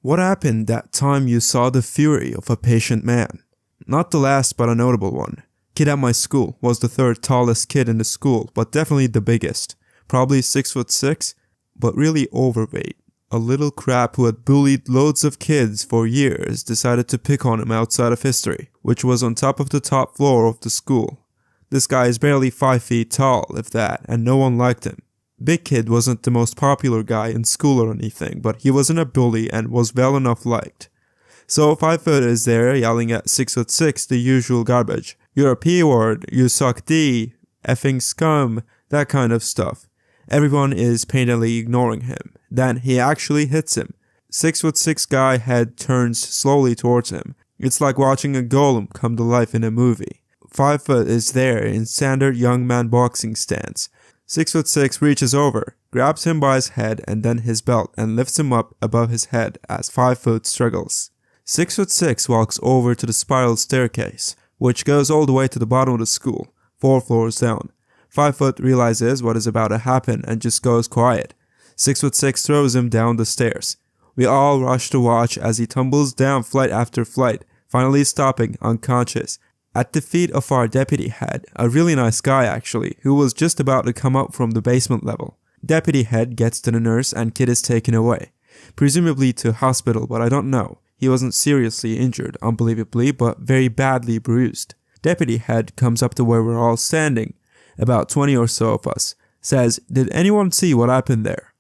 What happened that time you saw the fury of a patient man? Not the last, but a notable one. Kid at my school was the third tallest kid in the school, but definitely the biggest. Probably 6'6", but really overweight. A little crap who had bullied loads of kids for years decided to pick on him outside of history, which was on top of the top floor of the school. This guy is barely 5 feet tall, if that, and no one liked him. Big Kid wasn't the most popular guy in school or anything, but he wasn't a bully and was well enough liked. So 5 foot is there yelling at 6'6", the usual garbage. You're a P-word, you suck D, effing scum, that kind of stuff. Everyone is painfully ignoring him. Then he actually hits him. 6'6" guy head turns slowly towards him. It's like watching a golem come to life in a movie. 5 foot is there in standard young man boxing stance. 6'6" reaches over, grabs him by his head and then his belt and lifts him up above his head as 5 foot struggles. 6'6" walks over to the spiral staircase, which goes all the way to the bottom of the school, 4 floors down. 5 foot realizes what is about to happen and just goes quiet. 6'6" throws him down the stairs. We all rush to watch as he tumbles down flight after flight, finally stopping unconscious at the feet of our deputy head, a really nice guy actually, who was just about to come up from the basement level. Deputy head gets to the nurse and kid is taken away, presumably to hospital, but I don't know. He wasn't seriously injured, unbelievably, but very badly bruised. Deputy head comes up to where we're all standing, about 20 or so of us, says, "Did anyone see what happened there?"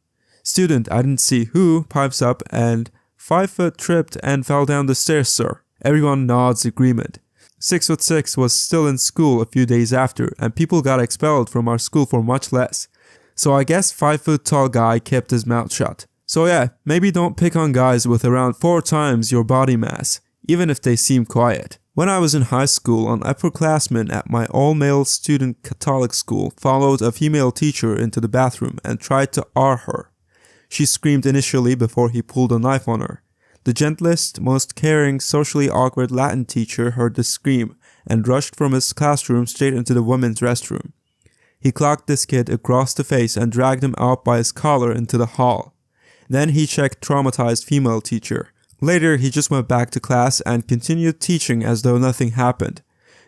Student, I didn't see who, pipes up and 5 foot tripped and fell down the stairs, sir. Everyone nods agreement. 6'6" was still in school a few days after, and people got expelled from our school for much less. So I guess 5 foot tall guy kept his mouth shut. So yeah, maybe don't pick on guys with around 4 times your body mass, even if they seem quiet. When I was in high school, an upperclassman at my all-male student Catholic school followed a female teacher into the bathroom and tried to R her. She screamed initially before he pulled a knife on her. The gentlest, most caring, socially awkward Latin teacher heard the scream and rushed from his classroom straight into the women's restroom. He clocked this kid across the face and dragged him out by his collar into the hall. Then he checked traumatized female teacher. Later, he just went back to class and continued teaching as though nothing happened.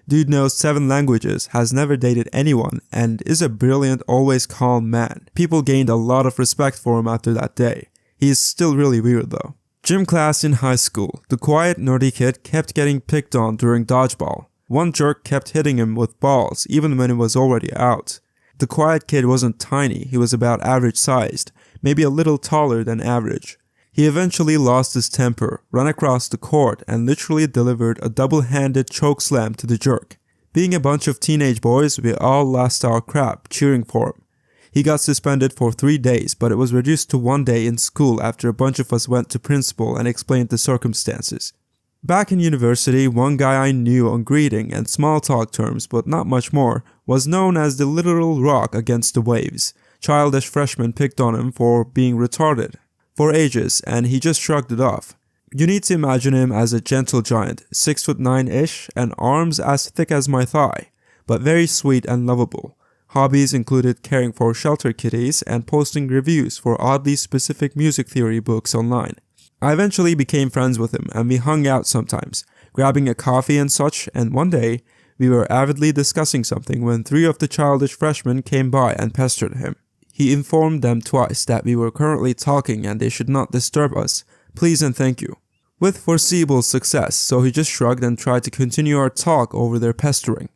Dude knows 7 languages, has never dated anyone, and is a brilliant, always calm man. People gained a lot of respect for him after that day. He is still really weird though. Gym class in high school. The quiet, nerdy kid kept getting picked on during dodgeball. One jerk kept hitting him with balls, even when it was already out. The quiet kid wasn't tiny, he was about average sized, maybe a little taller than average. He eventually lost his temper, ran across the court, and literally delivered a double-handed chokeslam to the jerk. Being a bunch of teenage boys, we all lost our crap cheering for him. He got suspended for 3 days, but it was reduced to 1 day in school after a bunch of us went to principal and explained the circumstances. Back in university, one guy I knew on greeting and small talk terms, but not much more, was known as the literal rock against the waves. Childish freshmen picked on him for being retarded for ages, and he just shrugged it off. You need to imagine him as a gentle giant, 6'9"-ish, and arms as thick as my thigh, but very sweet and lovable. Hobbies included caring for shelter kitties and posting reviews for oddly specific music theory books online. I eventually became friends with him and we hung out sometimes, grabbing a coffee and such, and one day, we were avidly discussing something when 3 of the childish freshmen came by and pestered him. He informed them twice that we were currently talking and they should not disturb us, please and thank you. With foreseeable success, so he just shrugged and tried to continue our talk over their pestering.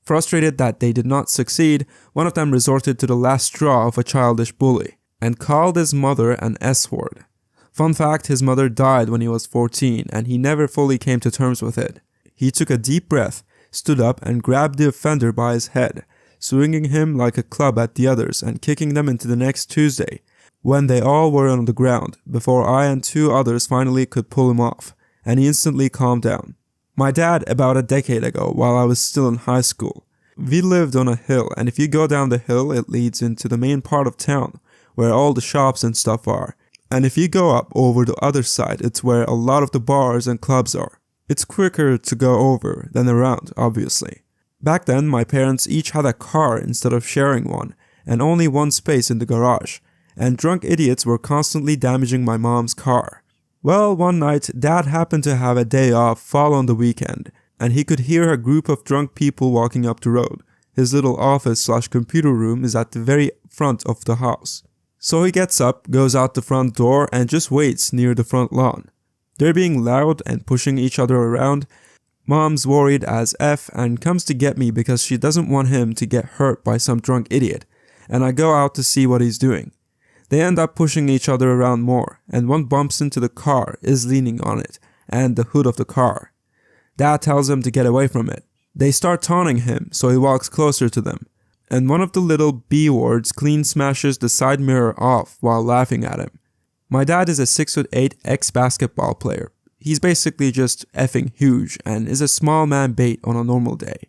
Frustrated that they did not succeed, one of them resorted to the last straw of a childish bully, and called his mother an S-word. Fun fact, his mother died when he was 14 and he never fully came to terms with it. He took a deep breath, stood up and grabbed the offender by his head, swinging him like a club at the others and kicking them into the next Tuesday, when they all were on the ground, before I and 2 others finally could pull him off, and he instantly calmed down. My dad, about a decade ago, while I was still in high school, we lived on a hill, and if you go down the hill, it leads into the main part of town, where all the shops and stuff are. And if you go up over the other side, it's where a lot of the bars and clubs are. It's quicker to go over than around, obviously. Back then, my parents each had a car instead of sharing one, and only one space in the garage, and drunk idiots were constantly damaging my mom's car. Well, one night, Dad happened to have a day off fall on the weekend, and he could hear a group of drunk people walking up the road. His little office/computer room is at the very front of the house. So he gets up, goes out the front door, and just waits near the front lawn. They're being loud and pushing each other around. Mom's worried as F and comes to get me because she doesn't want him to get hurt by some drunk idiot, and I go out to see what he's doing. They end up pushing each other around more, and one bumps into the car, is leaning on it, and the hood of the car. Dad tells him to get away from it. They start taunting him, so he walks closer to them, and one of the little B words clean smashes the side mirror off while laughing at him. My dad is a 6'8" ex-basketball player. He's basically just effing huge and is a small man bait on a normal day.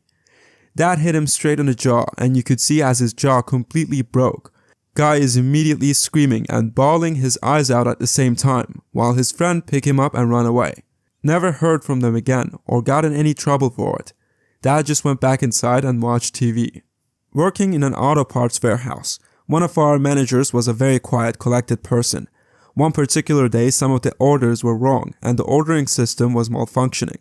Dad hit him straight on the jaw, and you could see as his jaw completely broke. Guy is immediately screaming and bawling his eyes out at the same time, while his friend picked him up and ran away. Never heard from them again or got in any trouble for it. Dad just went back inside and watched TV. Working in an auto parts warehouse, one of our managers was a very quiet, collected person. One particular day, some of the orders were wrong and the ordering system was malfunctioning.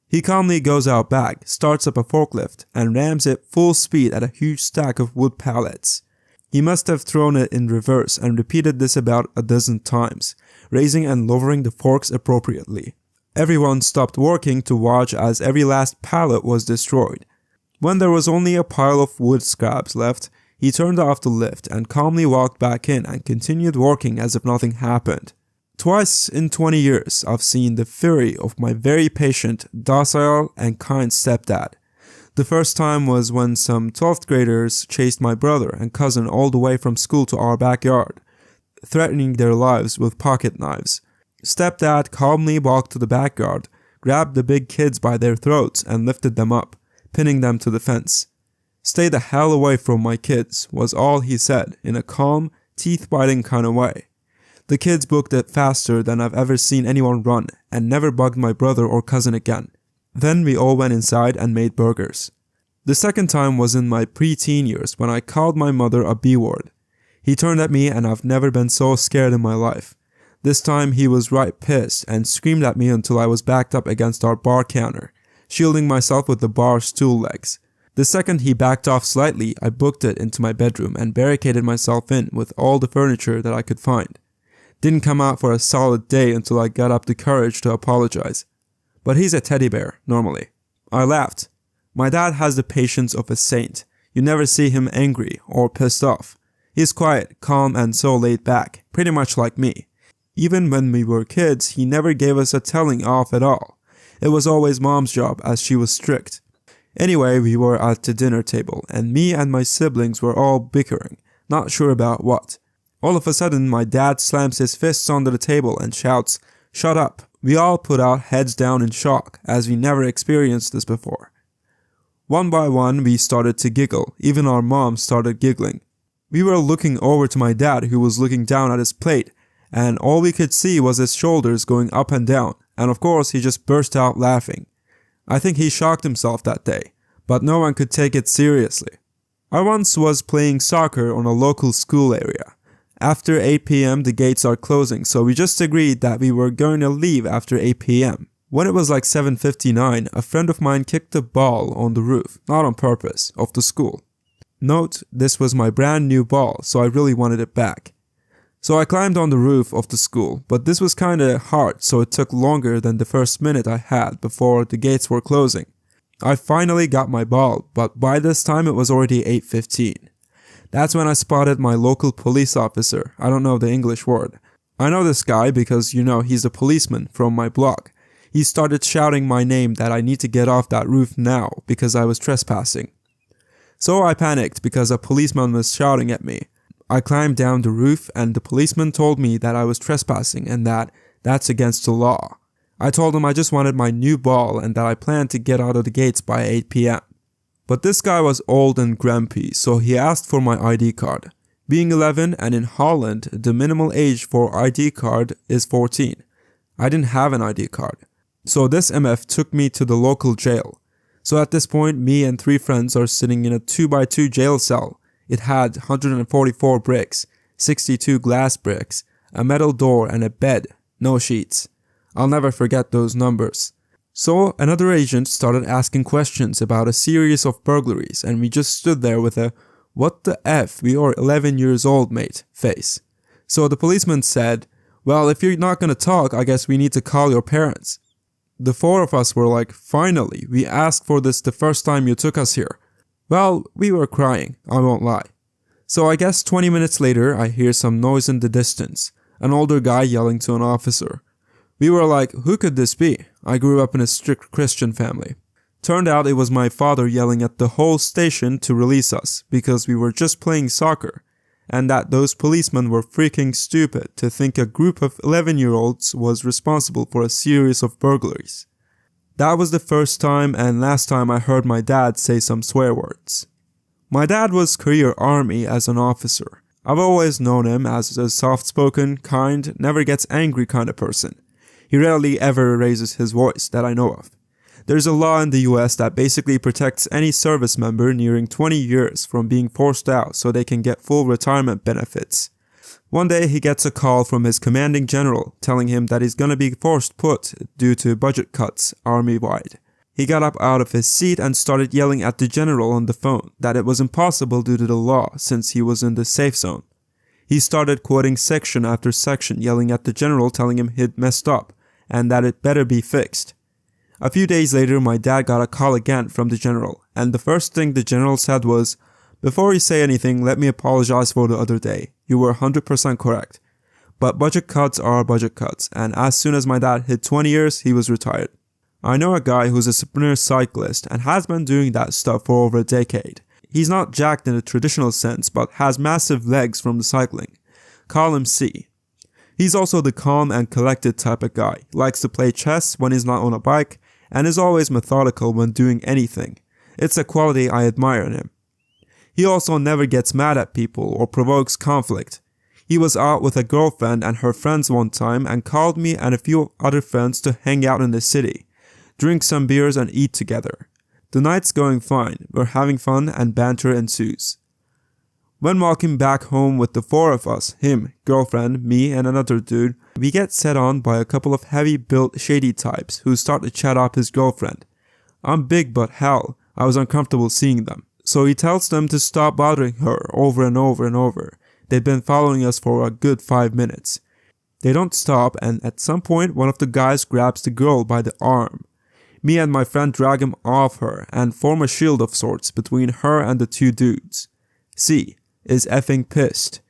He calmly goes out back, starts up a forklift, and rams it full speed at a huge stack of wood pallets. He must have thrown it in reverse and repeated this about a dozen times, raising and lowering the forks appropriately. Everyone stopped working to watch as every last pallet was destroyed. When there was only a pile of wood scraps left, he turned off the lift and calmly walked back in and continued working as if nothing happened. Twice in 20 years, I've seen the fury of my very patient, docile, and kind stepdad. The first time was when some 12th graders chased my brother and cousin all the way from school to our backyard, threatening their lives with pocket knives. Stepdad calmly walked to the backyard, grabbed the big kids by their throats and lifted them up, pinning them to the fence. "Stay the hell away from my kids," was all he said in a calm, teeth-biting kind of way. The kids booked it faster than I've ever seen anyone run and never bugged my brother or cousin again. Then we all went inside and made burgers. The second time was in my pre-teen years when I called my mother a B-word. He turned at me and I've never been so scared in my life. This time he was right pissed and screamed at me until I was backed up against our bar counter, shielding myself with the bar stool legs. The second he backed off slightly, I booked it into my bedroom and barricaded myself in with all the furniture that I could find. Didn't come out for a solid day until I got up the courage to apologize. But he's a teddy bear, normally. I laughed. My dad has the patience of a saint. You never see him angry or pissed off. He's quiet, calm, and so laid back, pretty much like me. Even when we were kids, he never gave us a telling off at all. It was always Mom's job as she was strict. Anyway, we were at the dinner table and me and my siblings were all bickering, not sure about what. All of a sudden, my dad slams his fists onto the table and shouts, "Shut up." We all put our heads down in shock as we never experienced this before. One by one, we started to giggle. Even our mom started giggling. We were looking over to my dad who was looking down at his plate, and all we could see was his shoulders going up and down, and of course he just burst out laughing. I think he shocked himself that day, but no one could take it seriously. I once was playing soccer on a local school area. After 8 p.m. the gates are closing, so we just agreed that we were going to leave after 8 p.m. When it was like 7:59, a friend of mine kicked a ball on the roof, not on purpose, of the school. Note, this was my brand new ball, so I really wanted it back. So I climbed on the roof of the school, but this was kinda hard, so it took longer than the first minute I had before the gates were closing. I finally got my ball, but by this time it was already 8:15. That's when I spotted my local police officer. I don't know the English word. I know this guy because, he's a policeman from my block. He started shouting my name that I need to get off that roof now because I was trespassing. So I panicked because a policeman was shouting at me. I climbed down the roof and the policeman told me that I was trespassing and that's against the law. I told him I just wanted my new ball and that I planned to get out of the gates by 8 p.m. But this guy was old and grumpy, so he asked for my ID card. Being 11 and in Holland, the minimal age for ID card is 14. I didn't have an ID card. So this MF took me to the local jail. So at this point, me and 3 friends are sitting in a 2x2 jail cell. It had 144 bricks, 62 glass bricks, a metal door and a bed, no sheets. I'll never forget those numbers. So another agent started asking questions about a series of burglaries, and we just stood there with a "what the F, we are 11 years old, mate" face. So the policeman said, "Well, if you're not gonna talk, I guess we need to call your parents." The four of us were like, "Finally, we asked for this the first time you took us here." Well, we were crying, I won't lie. So I guess 20 minutes later, I hear some noise in the distance, an older guy yelling to an officer. We were like, who could this be? I grew up in a strict Christian family. Turned out it was my father yelling at the whole station to release us because we were just playing soccer, and that those policemen were freaking stupid to think a group of 11-year-olds was responsible for a series of burglaries. That was the first time and last time I heard my dad say some swear words. My dad was career Army as an officer. I've always known him as a soft-spoken, kind, never gets angry kind of person. He rarely ever raises his voice that I know of. There's a law in the US that basically protects any service member nearing 20 years from being forced out so they can get full retirement benefits. One day he gets a call from his commanding general telling him that he's gonna be forced put due to budget cuts army-wide. He got up out of his seat and started yelling at the general on the phone that it was impossible due to the law since he was in the safe zone. He started quoting section after section, yelling at the general telling him he'd messed up and that it better be fixed. A few days later, my dad got a call again from the general, and the first thing the general said was, "Before you say anything, let me apologize for the other day. You were 100% correct. But budget cuts are budget cuts, and as soon as my dad hit 20 years, he was retired." I know a guy who's a sprinter cyclist and has been doing that stuff for over a decade. He's not jacked in the traditional sense, but has massive legs from the cycling. Call him C. He's also the calm and collected type of guy, likes to play chess when he's not on a bike, and is always methodical when doing anything. It's a quality I admire in him. He also never gets mad at people or provokes conflict. He was out with a girlfriend and her friends one time and called me and a few other friends to hang out in the city, drink some beers and eat together. The night's going fine, we're having fun and banter ensues. When walking back home with the four of us, him, girlfriend, me and another dude, we get set on by a couple of heavy-built shady types who start to chat up his girlfriend. I'm big but hell, I was uncomfortable seeing them. So he tells them to stop bothering her over and over and over. They'd been following us for a good 5 minutes. They don't stop, and at some point one of the guys grabs the girl by the arm. Me and my friend drag him off her and form a shield of sorts between her and the two dudes. C is effing pissed.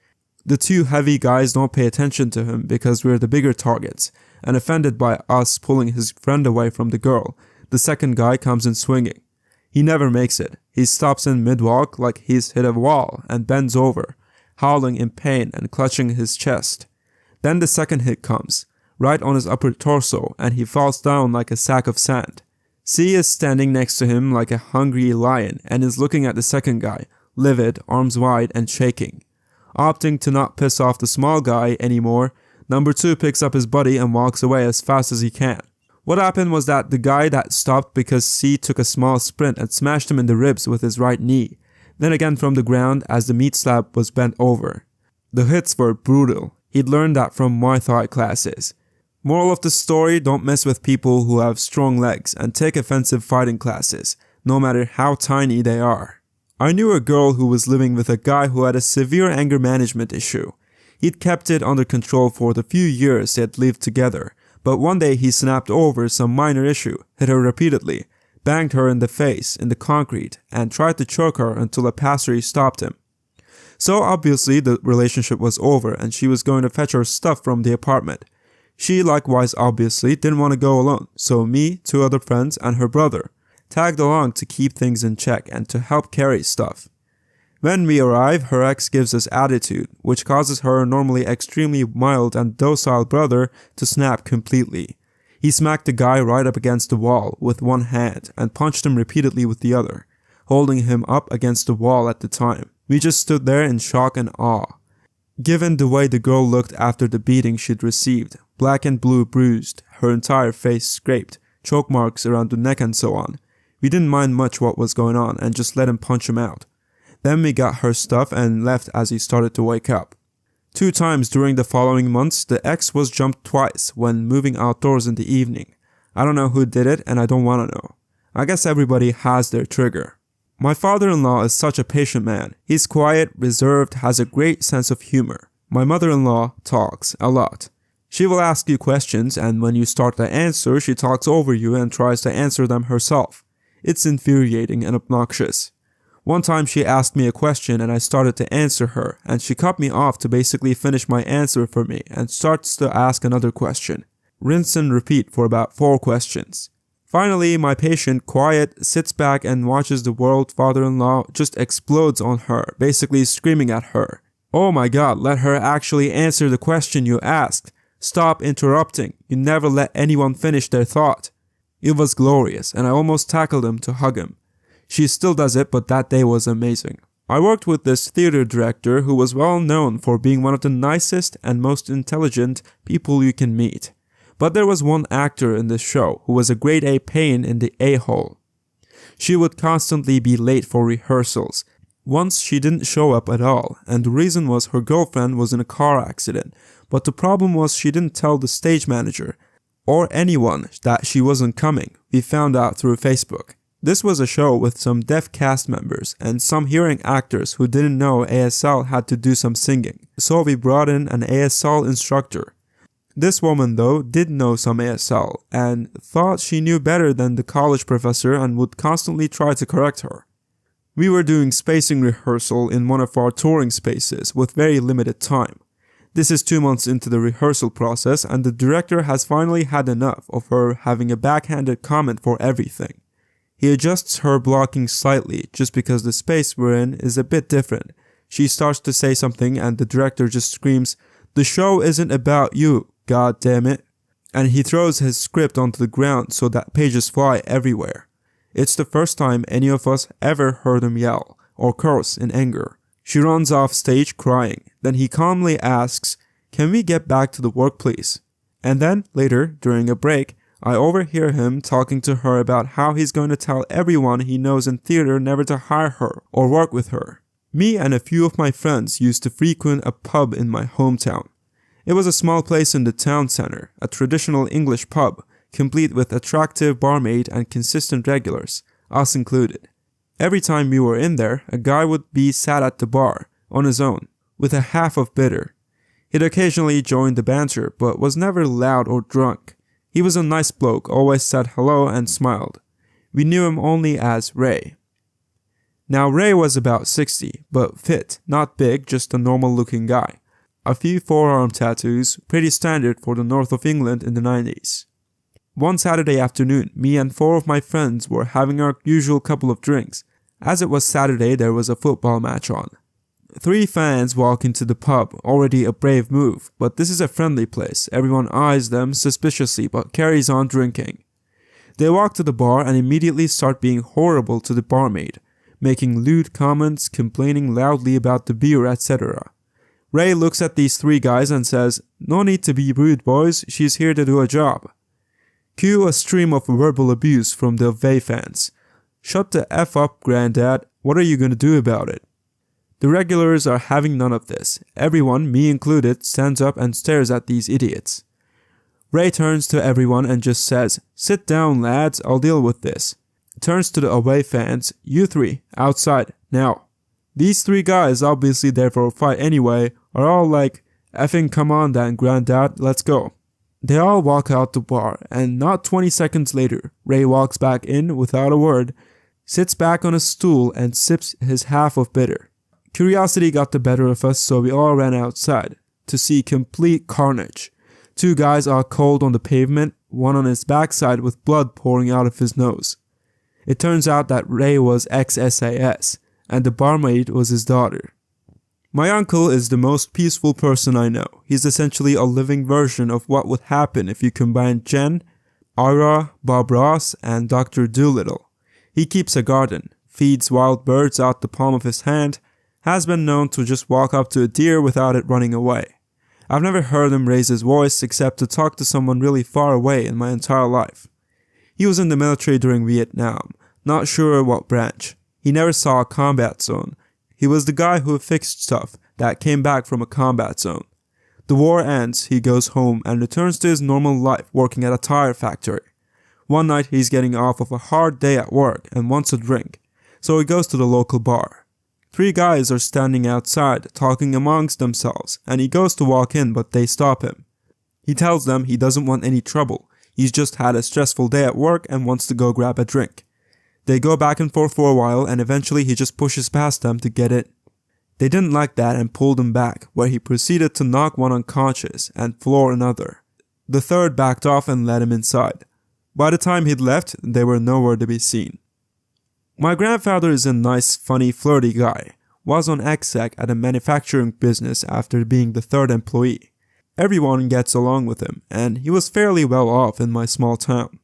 The two heavy guys don't pay attention to him because we're the bigger targets, and offended by us pulling his friend away from the girl, the second guy comes in swinging. He never makes it. He stops in mid-walk like he's hit a wall and bends over, howling in pain and clutching his chest. Then the second hit comes, right on his upper torso, and he falls down like a sack of sand. C is standing next to him like a hungry lion and is looking at the second guy, livid, arms wide and shaking. Opting to not piss off the small guy anymore, number 2 picks up his buddy and walks away as fast as he can. What happened was that the guy that stopped because C took a small sprint and smashed him in the ribs with his right knee, then again from the ground as the meat slab was bent over. The hits were brutal. He'd learned that from Muay Thai classes. Moral of the story, don't mess with people who have strong legs and take offensive fighting classes, no matter how tiny they are. I knew a girl who was living with a guy who had a severe anger management issue. He'd kept it under control for the few years they had lived together, but one day he snapped over some minor issue, hit her repeatedly, banged her in the face in the concrete, and tried to choke her until a passerby stopped him. So obviously the relationship was over and she was going to fetch her stuff from the apartment. She likewise obviously didn't want to go alone, so me, 2 other friends, and her brother tagged along to keep things in check and to help carry stuff. When we arrive, her ex gives us attitude, which causes her normally extremely mild and docile brother to snap completely. He smacked the guy right up against the wall with one hand and punched him repeatedly with the other, holding him up against the wall at the time. We just stood there in shock and awe. Given the way the girl looked after the beating she'd received, black and blue bruised, her entire face scraped, choke marks around the neck and so on, we didn't mind much what was going on and just let him punch him out. Then we got her stuff and left as he started to wake up. 2 times during the following months, the X was jumped twice when moving outdoors in the evening. I don't know who did it and I don't want to know. I guess everybody has their trigger. My father-in-law is such a patient man. He's quiet, reserved, has a great sense of humor. My mother-in-law talks a lot. She will ask you questions, and when you start to answer, she talks over you and tries to answer them herself. It's infuriating and obnoxious. One time she asked me a question and I started to answer her, and she cut me off to basically finish my answer for me and starts to ask another question. Rinse and repeat for about 4 questions. Finally, my patient, quiet, sits back and watches the world father-in-law just explodes on her, basically screaming at her. Oh my god, let her actually answer the question you asked. Stop interrupting. You never let anyone finish their thought. It was glorious, and I almost tackled him to hug him. She still does it, but that day was amazing. I worked with this theater director who was well known for being one of the nicest and most intelligent people you can meet. But there was one actor in this show who was a grade A pain in the a-hole. She would constantly be late for rehearsals. Once she didn't show up at all, and the reason was her girlfriend was in a car accident. But the problem was she didn't tell the stage manager or anyone that she wasn't coming. We found out through Facebook. This was a show with some deaf cast members and some hearing actors who didn't know ASL had to do some singing. So we brought in an ASL instructor. This woman though did know some ASL and thought she knew better than the college professor and would constantly try to correct her. We were doing spacing rehearsal in one of our touring spaces with very limited time. This is 2 months into the rehearsal process and the director has finally had enough of her having a backhanded comment for everything. He adjusts her blocking slightly just because the space we're in is a bit different. She starts to say something and the director just screams, "The show isn't about you, god damn it." And he throws his script onto the ground so that pages fly everywhere. It's the first time any of us ever heard him yell or curse in anger. She runs off stage crying. Then he calmly asks, "Can we get back to the work please?" And then later, during a break, I overhear him talking to her about how he's going to tell everyone he knows in theater never to hire her or work with her. Me and a few of my friends used to frequent a pub in my hometown. It was a small place in the town center, a traditional English pub, complete with attractive barmaid and consistent regulars, us included. Every time we were in there, a guy would be sat at the bar, on his own, with a half of bitter. He'd occasionally join the banter, but was never loud or drunk. He was a nice bloke, always said hello and smiled. We knew him only as Ray. Now Ray was about 60, but fit, not big, just a normal looking guy. A few forearm tattoos, pretty standard for the north of England in the 90s. One Saturday afternoon, me and 4 of my friends were having our usual couple of drinks. As it was Saturday, there was a football match on. 3 fans walk into the pub, already a brave move, but this is a friendly place. Everyone eyes them suspiciously but carries on drinking. They walk to the bar and immediately start being horrible to the barmaid, making lewd comments, complaining loudly about the beer, etc. Ray looks at these 3 guys and says, "No need to be rude, boys, she's here to do a job." Cue a stream of verbal abuse from the away fans. "Shut the F up, granddad, what are you gonna do about it?" The regulars are having none of this. Everyone, me included, stands up and stares at these idiots. Ray turns to everyone and just says, "Sit down, lads, I'll deal with this." Turns to the away fans, "You 3, outside, now." These 3 guys, obviously there for a fight anyway, are all like, "Effing come on then, granddad, let's go." They all walk out the bar, and not 20 seconds later, Ray walks back in without a word, sits back on a stool and sips his half of bitter. Curiosity got the better of us, so we all ran outside to see complete carnage. 2 guys are cold on the pavement, one on his backside with blood pouring out of his nose. It turns out that Ray was ex-SAS, and the barmaid was his daughter. My uncle is the most peaceful person I know. He's essentially a living version of what would happen if you combined Jen, Ira, Bob Ross, and Dr. Dolittle. He keeps a garden, feeds wild birds out the palm of his hand, has been known to just walk up to a deer without it running away. I've never heard him raise his voice except to talk to someone really far away in my entire life. He was in the military during Vietnam, not sure what branch. He never saw a combat zone. He was the guy who fixed stuff that came back from a combat zone. The war ends, he goes home and returns to his normal life working at a tire factory. One night he's getting off of a hard day at work and wants a drink, so he goes to the local bar. 3 guys are standing outside talking amongst themselves and he goes to walk in but they stop him. He tells them he doesn't want any trouble, he's just had a stressful day at work and wants to go grab a drink. They go back and forth for a while and eventually he just pushes past them to get in. They didn't like that and pulled him back, where he proceeded to knock one unconscious and floor another. The third backed off and let him inside. By the time he'd left, they were nowhere to be seen. My grandfather is a nice, funny, flirty guy. Was on exec at a manufacturing business after being the 3rd employee. Everyone gets along with him, and he was fairly well off in my small town.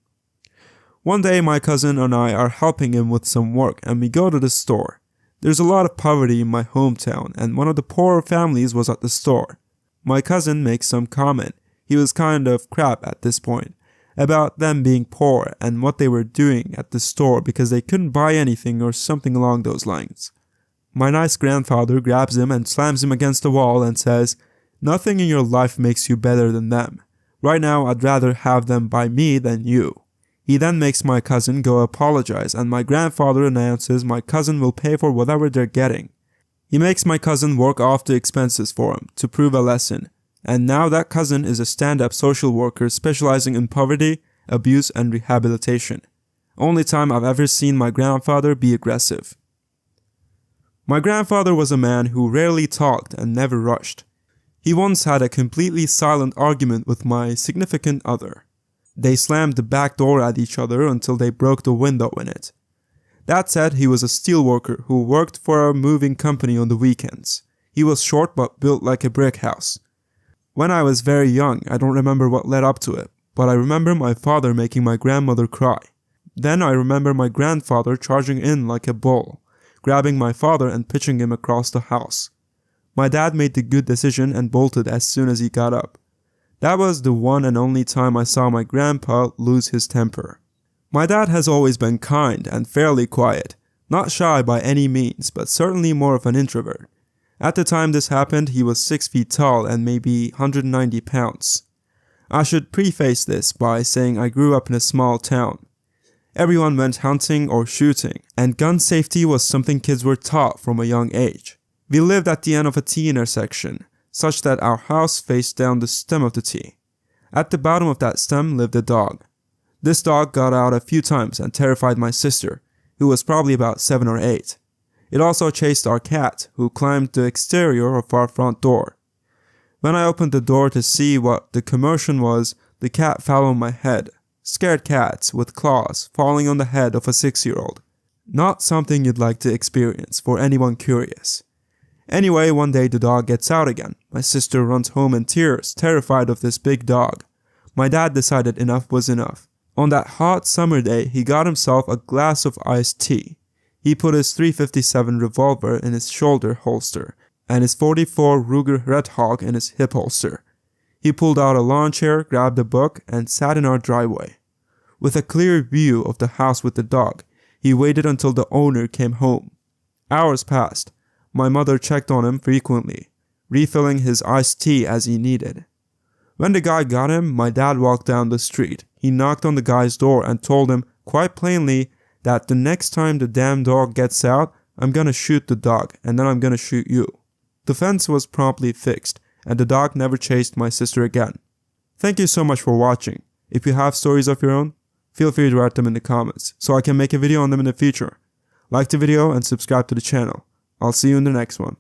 One day my cousin and I are helping him with some work and we go to the store. There's a lot of poverty in my hometown and one of the poorer families was at the store. My cousin makes some comment, he was kind of crap at this point, about them being poor and what they were doing at the store because they couldn't buy anything or something along those lines. My nice grandfather grabs him and slams him against the wall and says, "Nothing in your life makes you better than them. Right now I'd rather have them by me than you." He then makes my cousin go apologize and my grandfather announces my cousin will pay for whatever they're getting. He makes my cousin work off the expenses for him to prove a lesson, and now that cousin is a stand-up social worker specializing in poverty, abuse and rehabilitation. Only time I've ever seen my grandfather be aggressive. My grandfather was a man who rarely talked and never rushed. He once had a completely silent argument with my significant other. They slammed the back door at each other until they broke the window in it. That said, he was a steel worker who worked for a moving company on the weekends. He was short but built like a brick house. When I was very young, I don't remember what led up to it, but I remember my father making my grandmother cry. Then I remember my grandfather charging in like a bull, grabbing my father and pitching him across the house. My dad made the good decision and bolted as soon as he got up. That was the one and only time I saw my grandpa lose his temper. My dad has always been kind and fairly quiet, not shy by any means, but certainly more of an introvert. At the time this happened, he was 6 feet tall and maybe 190 pounds. I should preface this by saying I grew up in a small town. Everyone went hunting or shooting, and gun safety was something kids were taught from a young age. We lived at the end of a T intersection, such that our house faced down the stem of the T. At the bottom of that stem lived a dog. This dog got out a few times and terrified my sister, who was probably about 7 or 8. It also chased our cat, who climbed the exterior of our front door. When I opened the door to see what the commotion was, the cat fell on my head. Scared cats with claws falling on the head of a 6-year-old. Not something you'd like to experience for anyone curious. Anyway, one day the dog gets out again. My sister runs home in tears, terrified of this big dog. My dad decided enough was enough. On that hot summer day, he got himself a glass of iced tea. He put his .357 revolver in his shoulder holster and his .44 Ruger Red Hawk in his hip holster. He pulled out a lawn chair, grabbed a book, and sat in our driveway. With a clear view of the house with the dog, he waited until the owner came home. Hours passed. My mother checked on him frequently, refilling his iced tea as he needed. When the guy got him, my dad walked down the street. He knocked on the guy's door and told him quite plainly that the next time the damn dog gets out, I'm gonna shoot the dog and then I'm gonna shoot you. The fence was promptly fixed and the dog never chased my sister again. Thank you so much for watching. If you have stories of your own, feel free to write them in the comments so I can make a video on them in the future. Like the video and subscribe to the channel. I'll see you in the next one.